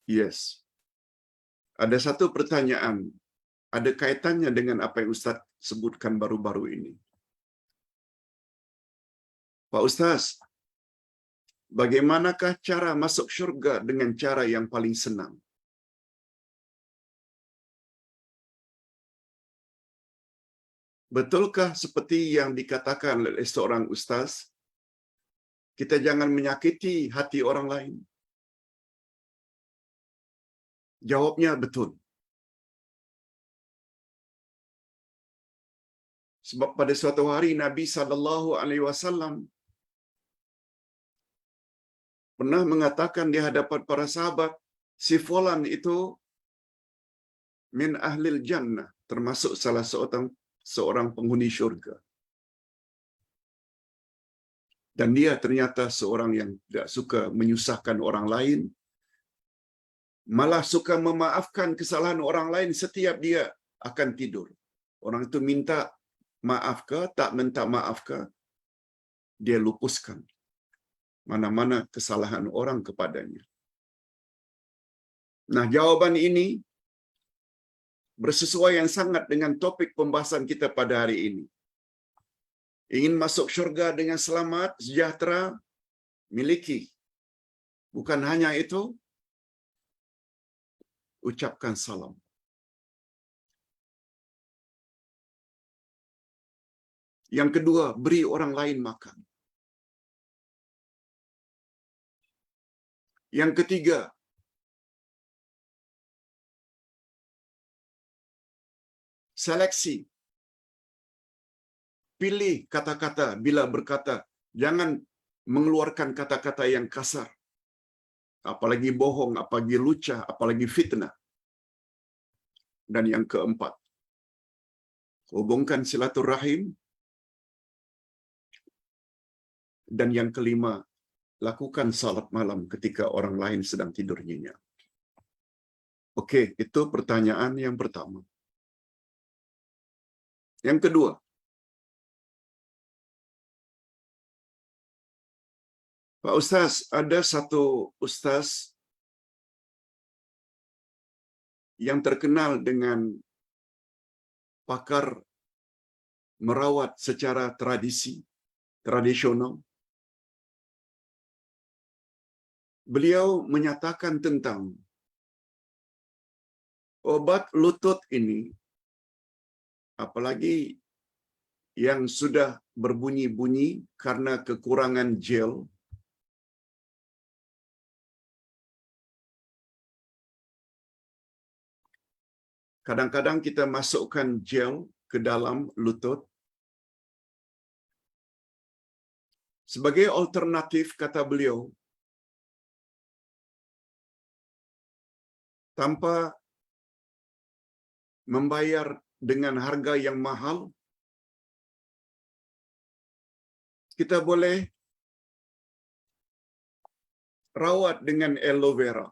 Yes. Ada satu pertanyaan, ada kaitannya dengan apa yang Ustaz sebutkan baru-baru ini. Pak Ustaz, bagaimanakah cara masuk syurga dengan cara yang paling senang? Betulkah seperti yang dikatakan oleh seorang ustaz, kita jangan menyakiti hati orang lain? Jawabnya betul. Sebab pada suatu hari Nabi SAW pernah mengatakan di hadapan para sahabat, si fulan itu min ahlil jannah, termasuk salah seorang penghuni syurga. Dan dia ternyata seorang yang tidak suka menyusahkan orang lain, malah suka memaafkan kesalahan orang lain setiap dia akan tidur. Orang itu minta maaf ke, tak minta maaf ke, dia lupuskan mana-mana kesalahan orang kepadanya. Nah, jawaban ini bersesuaian sangat dengan topik pembahasan kita pada hari ini. Ingin masuk syurga dengan selamat, sejahtera, miliki. Bukan hanya itu, ucapkan salam. Yang kedua, beri orang lain makan. Yang ketiga, seleksi. Pilih kata-kata bila berkata, jangan mengeluarkan kata-kata yang kasar. Apalagi bohong, apalagi lucah, apalagi fitnah. Dan yang keempat, hubungkan silaturahim. Dan yang kelima, lakukan salat malam ketika orang lain sedang tidur nyenyak. Okey, itu pertanyaan yang pertama. Yang kedua, Pak Ustaz, ada satu ustaz yang terkenal dengan pakar merawat secara tradisional. Beliau menyatakan tentang obat lutut ini, apalagi yang sudah berbunyi-bunyi karena kekurangan gel, kadang-kadang kita masukkan gel ke dalam lutut. Sebagai alternatif, kata beliau, tanpa membayar dengan harga yang mahal, kita boleh rawat dengan aloe vera.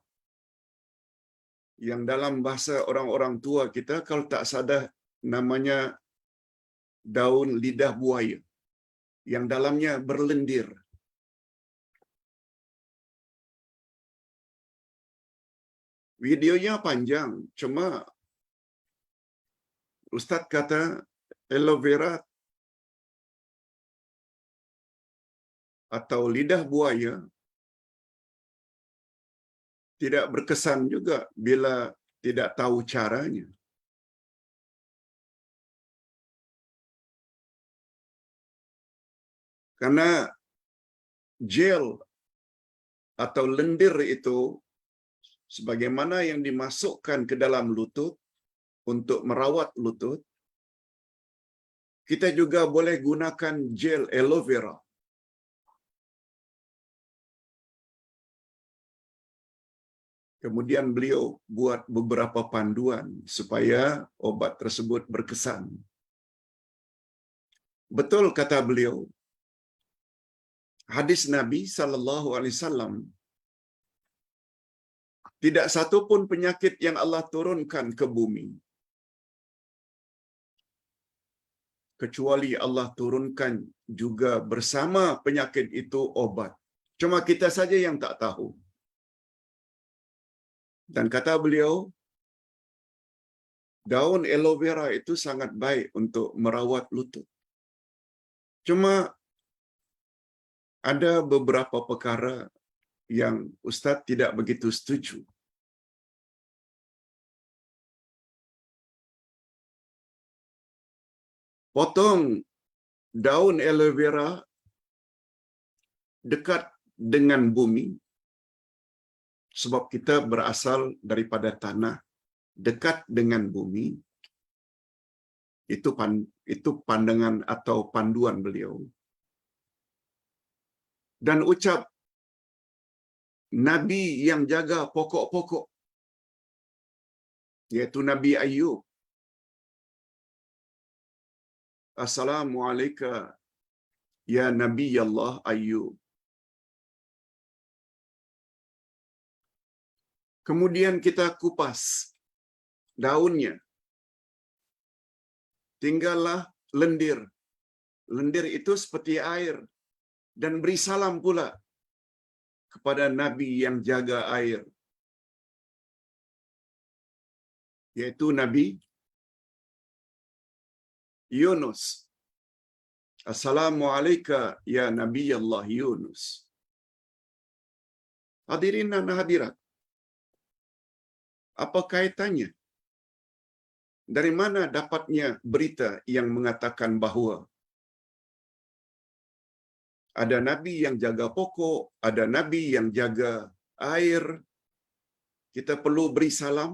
Yang dalam bahasa orang-orang tua kita, kalau tak salah namanya daun lidah buaya, yang dalamnya berlendir. Videonya panjang, cuma Ustaz kata aloe vera atau lidah buaya tidak berkesan juga bila tidak tahu caranya. Karena gel atau lendir itu sebagaimana yang dimasukkan ke dalam lutut untuk merawat lutut, kita juga boleh gunakan gel aloe vera. Kemudian beliau buat beberapa panduan supaya obat tersebut berkesan. Betul kata beliau, hadis Nabi SAW, tidak satu pun penyakit yang Allah turunkan ke bumi kecuali Allah turunkan juga bersama penyakit itu obat. Cuma kita saja yang tak tahu. Dan kata beliau, daun aloe vera itu sangat baik untuk merawat lutut. Cuma ada beberapa perkara yang Ustaz tidak begitu setuju. Potong daun aloe vera dekat dengan bumi, sebab kita berasal daripada tanah, dekat dengan bumi. Itu pandangan atau panduan beliau. Dan ucap Nabi yang jaga pokok-pokok, yaitu Nabi Ayub. Assalamualaikum ya Nabi Allah Ayub. Kemudian kita kupas daunnya. Tinggallah lendir. Lendir itu seperti air. Dan beri salam pula kepada Nabi yang jaga air, yaitu Nabi Yunus. Assalamualaikum ya Nabi Allah Yunus. Hadirin dan hadirat, apa kaitannya? Dari mana dapatnya berita yang mengatakan bahawa ada Nabi yang jaga pokok, ada Nabi yang jaga air, kita perlu beri salam?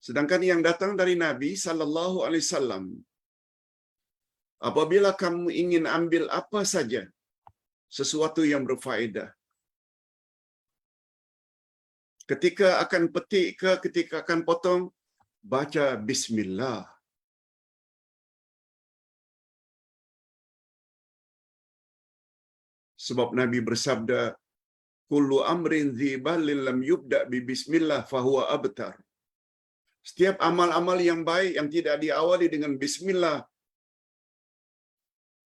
Sedangkan yang datang dari Nabi sallallahu alaihi wasallam, apabila kamu ingin ambil apa saja, sesuatu yang berfaedah, ketika akan petik ke, ketika akan potong, baca bismillah. Sebab Nabi bersabda, kullu amrin dzibalin lam yubda bi bismillah fahuwa abtar. Setiap amal-amal yang baik yang tidak diawali dengan bismillah,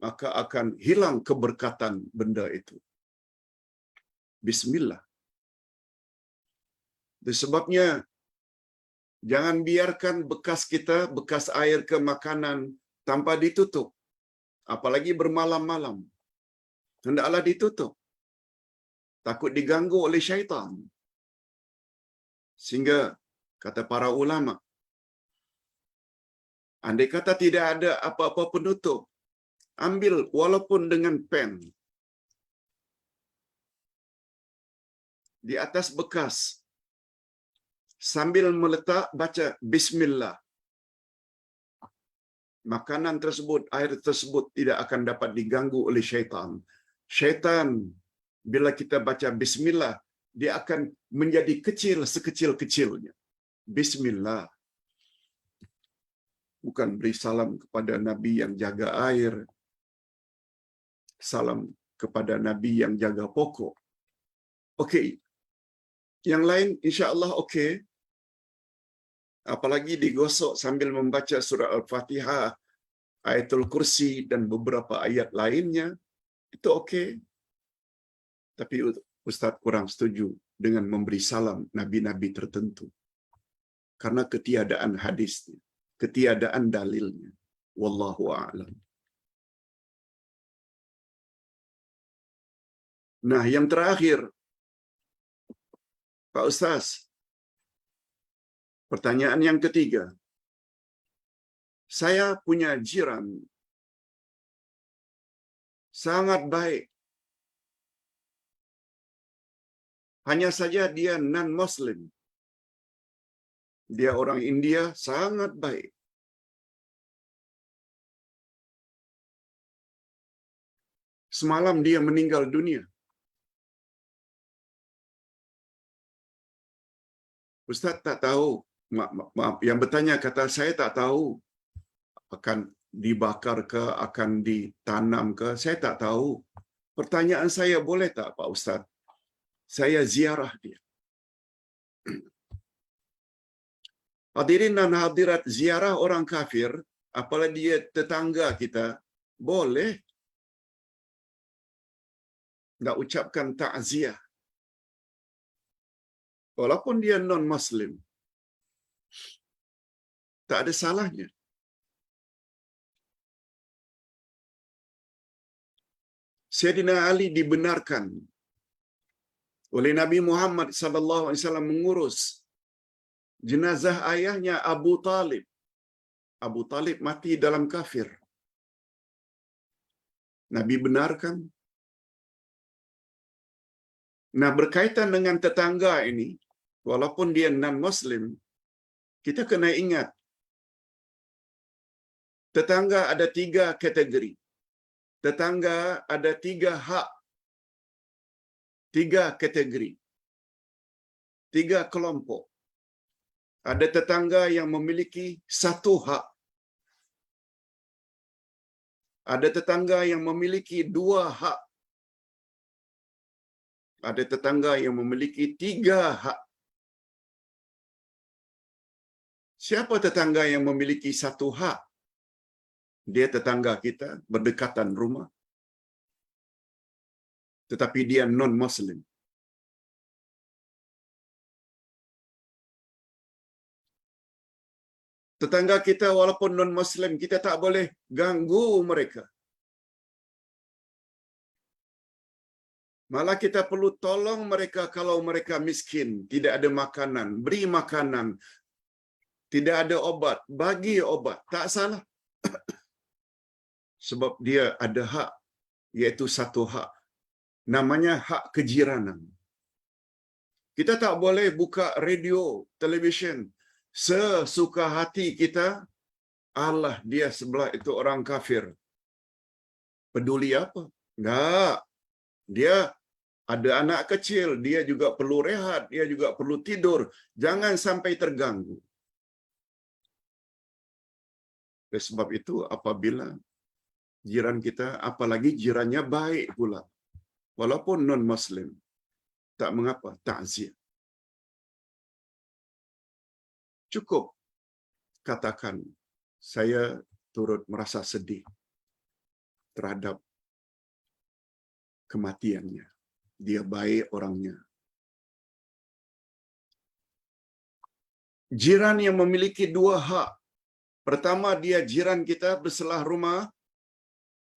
maka akan hilang keberkatan benda itu. Bismillah. Itu sebabnya jangan biarkan bekas kita, bekas air ke makanan tanpa ditutup. Apalagi bermalam-malam. Hendaklah ditutup. Takut diganggu oleh syaitan. Sehingga kata para ulama, andai kata tidak ada apa-apa penutup, ambil walaupun dengan pen di atas bekas, sambil meletak baca bismillah. Makanan tersebut, air tersebut tidak akan dapat diganggu oleh syaitan. Syaitan bila kita baca bismillah, dia akan menjadi kecil sekecil-kecilnya. Bismillah. Bukan beri salam kepada Nabi yang jaga air, salam kepada Nabi yang jaga pokok. Okey. Yang lain insya-Allah okey. Apalagi digosok sambil membaca surah Al-Fatihah, Ayatul Kursi dan beberapa ayat lainnya, itu okey. Tapi Ustaz kurang setuju dengan memberi salam nabi-nabi tertentu. Karena ketiadaan hadisnya, ketiadaan dalilnya. Wallahu a'lam. Nah, yang terakhir, Pak Ustaz, pertanyaan yang ketiga. Saya punya jiran sangat baik. Hanya saja dia non-Muslim. Dia orang India, sangat baik. Semalam dia meninggal dunia. Ustaz tak tahu, maaf, yang bertanya kata saya tak tahu akan dibakar ke, akan ditanam ke, saya tak tahu. Pertanyaan saya, boleh tak Pak Ustaz? Saya ziarah dia. Hadirin dan hadirat, ziarah orang kafir, apalagi dia tetangga kita, boleh. Nak ucapkan takziah. walaupun dia non-Muslim, tak ada salahnya. Sayyidina Ali dibenarkan oleh Nabi Muhammad sallallahu alaihi wasallam mengurus jenazah ayahnya Abu Talib. Abu Talib mati dalam kafir. Nabi benarkan. Nah, berkaitan dengan tetangga ini, walaupun dia non-Muslim, kita kena ingat, tetangga ada 3 kategori. Tetangga ada 3 hak. 3 kategori. 3 kelompok. Ada tetangga yang memiliki 1 hak. Ada tetangga yang memiliki 2 hak. Ada tetangga yang memiliki 3 hak. Siapa tetangga yang memiliki 1 hak? Dia tetangga kita, berdekatan rumah. Tetapi dia non-Muslim. Tetangga kita walaupun non-Muslim, kita tak boleh ganggu mereka. Malah kita perlu tolong mereka kalau mereka miskin, tidak ada makanan, beri makanan, tidak ada obat, bagi obat. Tak salah. Sebab dia ada hak, iaitu 1 hak. Namanya hak kejiranan. Kita tak boleh buka radio, televisyen, sesuka hati kita. Allah, dia sebelah itu orang kafir. Peduli apa? Enggak. Dia ada anak kecil, dia juga perlu rehat, dia juga perlu tidur. Jangan sampai terganggu. Oleh sebab itu, apabila jiran kita, apalagi jirannya baik pula, walaupun non-Muslim, tak mengapa, takziah. Cukup katakan, saya turut merasa sedih terhadap kematiannya. Dia baik orangnya. Jiran yang memiliki 2 hak. Pertama, dia jiran kita berselah rumah,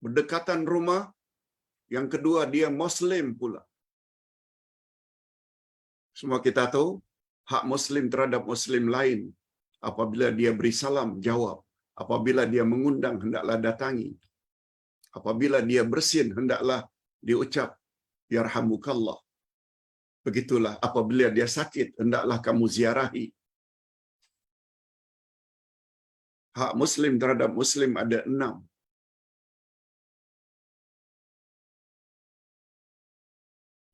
berdekatan rumah. Yang kedua, dia Muslim pula. Semua kita tahu, hak Muslim terhadap Muslim lain. Apabila dia beri salam, jawab. Apabila dia mengundang, hendaklah datangi. Apabila dia bersin, hendaklah diucap, yarhamukallah. Begitulah, apabila dia sakit, hendaklah kamu ziarahi. Hak Muslim terhadap Muslim ada 6.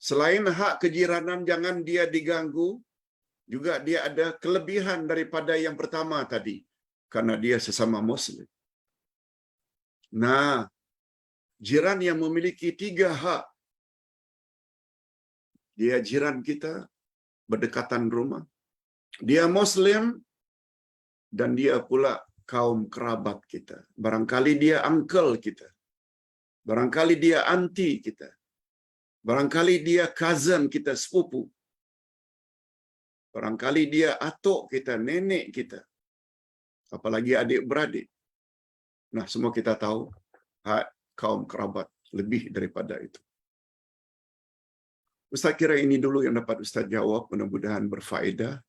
Selain hak kejiranan, jangan dia diganggu. Juga dia ada kelebihan daripada yang pertama tadi. Karena dia sesama Muslim. Nah, jiran yang memiliki 3 hak. Dia jiran kita, berdekatan rumah. Dia Muslim, dan dia pula kaum kerabat kita. Barangkali dia uncle kita. Barangkali dia auntie kita. Barangkali dia cousin kita, sepupu. Barangkali dia atuk kita, nenek kita. Apalagi adik-beradik. Nah, semua kita tahu hak kaum kerabat lebih daripada itu. Ustaz kira ini dulu yang dapat Ustaz jawab, mudah-mudahan berfaedah.